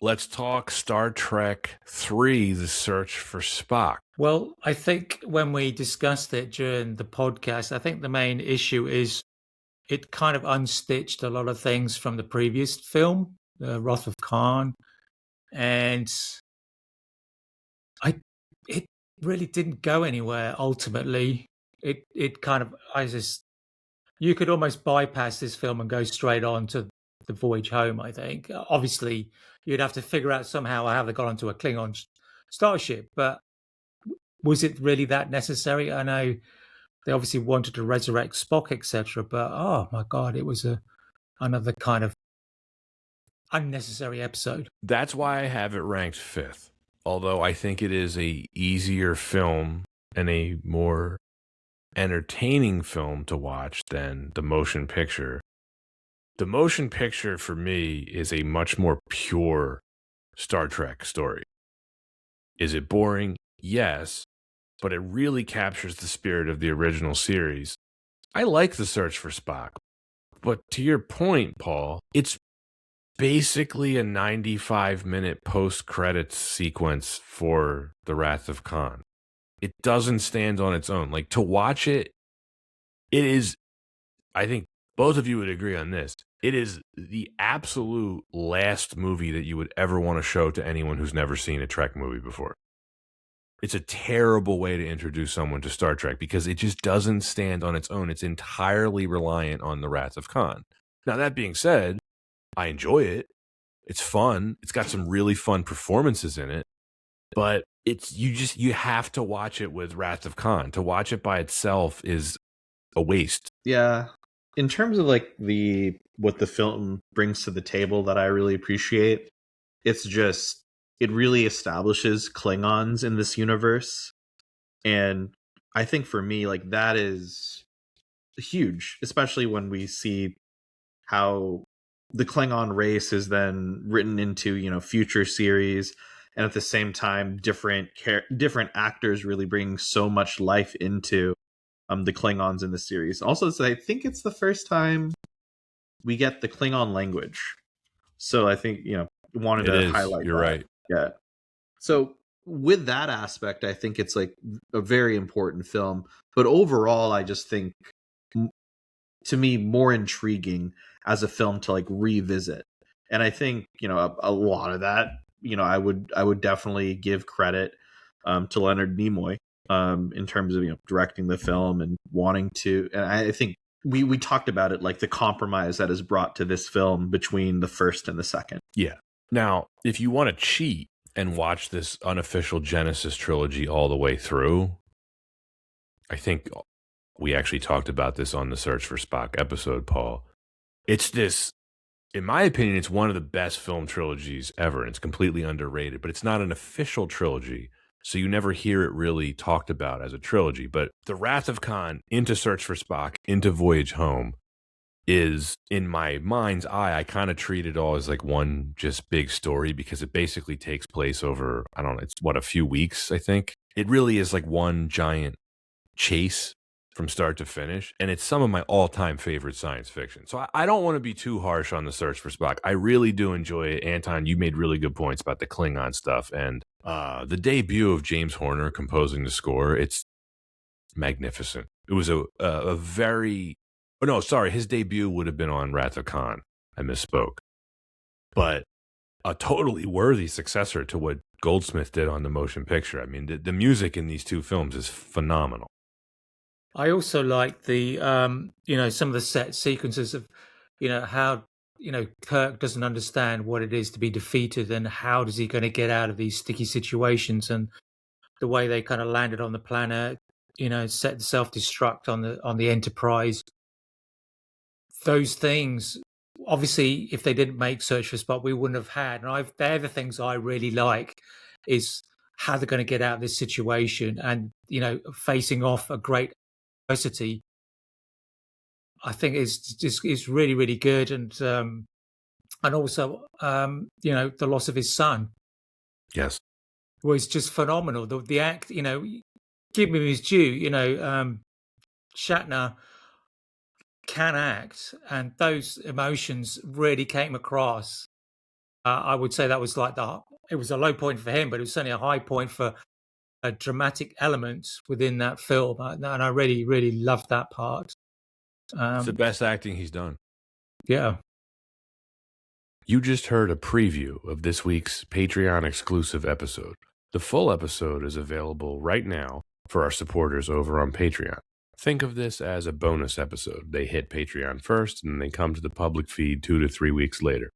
let's talk Star Trek 3, The Search for Spock. Well, I think when we discussed it during the podcast, I think the main issue is it kind of unstitched a lot of things from the previous film, Wrath of Khan, and it really didn't go anywhere. Ultimately, it kind of I just you could almost bypass this film and go straight on to the voyage home. I think obviously you'd have to figure out somehow how they got onto a Klingon starship, but was it really that necessary? I know they obviously wanted to resurrect Spock, etc. But oh my god, it was another kind of unnecessary episode. That's why I have it ranked 5th. Although I think it is a easier film and a more entertaining film to watch than the motion picture. The motion picture for me is a much more pure Star Trek story. Is it boring? Yes, but it really captures the spirit of the original series. I like The Search for Spock, but to your point, Paul, it's basically a 95-minute post-credits sequence for The Wrath of Khan. It doesn't stand on its own. Like, to watch it, it is, I think both of you would agree on this, it is the absolute last movie that you would ever want to show to anyone who's never seen a Trek movie before. It's a terrible way to introduce someone to Star Trek because it just doesn't stand on its own. It's entirely reliant on The Wrath of Khan. Now, that being said, I enjoy it. It's fun. It's got some really fun performances in it. But you have to watch it with Wrath of Khan. To watch it by itself is a waste. Yeah. In terms of like what the film brings to the table that I really appreciate, it's just it really establishes Klingons in this universe. And I think for me, like that is huge, especially when we see how the Klingon race is then written into, future series. And at the same time, different actors really bring so much life into the Klingons in the series. Also, I think it's the first time we get the Klingon language. So I think, wanted to highlight You're that. right. Yeah. So with that aspect, I think it's like a very important film. But overall, I just think, to me, more intriguing as a film to like revisit. And I think, a lot of that, I would definitely give credit to Leonard Nimoy in terms of, directing the film and wanting to. And I think we talked about it, like the compromise that is brought to this film between the first and the second. Yeah. Now, if you want to cheat and watch this unofficial Genesis trilogy all the way through, I think we actually talked about this on the Search for Spock episode, Paul. It's this, in my opinion, it's one of the best film trilogies ever. And it's completely underrated, but it's not an official trilogy. So you never hear it really talked about as a trilogy. But The Wrath of Khan into Search for Spock into Voyage Home is, in my mind's eye, I kind of treat it all as like one just big story because it basically takes place over, I don't know, it's a few weeks, I think. It really is like one giant chase from start to finish, and it's some of my all-time favorite science fiction. So I don't want to be too harsh on The Search for Spock. I really do enjoy it. Anton, you made really good points about the Klingon stuff, and the debut of James Horner composing the score, it's magnificent. It was a very... Oh, no, sorry, his debut would have been on Wrath of Khan. I misspoke. But a totally worthy successor to what Goldsmith did on the motion picture. I mean, the music in these two films is phenomenal. I also like the, some of the set sequences of, how, Kirk doesn't understand what it is to be defeated and how is he going to get out of these sticky situations, and the way they kind of landed on the planet, set the self-destruct on the Enterprise. Those things, obviously, if they didn't make Search for Spock, we wouldn't have had. And they're the things I really like, is how they're going to get out of this situation, and facing off a great adversity. I think is really, really good, and also the loss of his son. Yes, was just phenomenal. The act, give him his due. Shatner can act, and those emotions really came across I would say that was like it was a low point for him, but it was certainly a high point for dramatic elements within that film, and I really, really loved that part. It's the best acting he's done. Yeah. You just heard a preview of this week's Patreon exclusive episode. The full episode is available right now for our supporters over on Patreon. Think of this as a bonus episode. They hit Patreon first, and they come to the public feed 2 to 3 weeks later.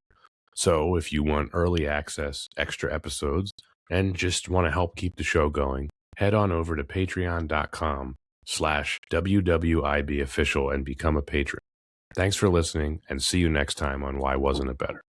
So if you want early access, extra episodes, and just want to help keep the show going, head on over to patreon.com/WWIBofficial and become a patron. Thanks for listening, and see you next time on Why Wasn't It Better?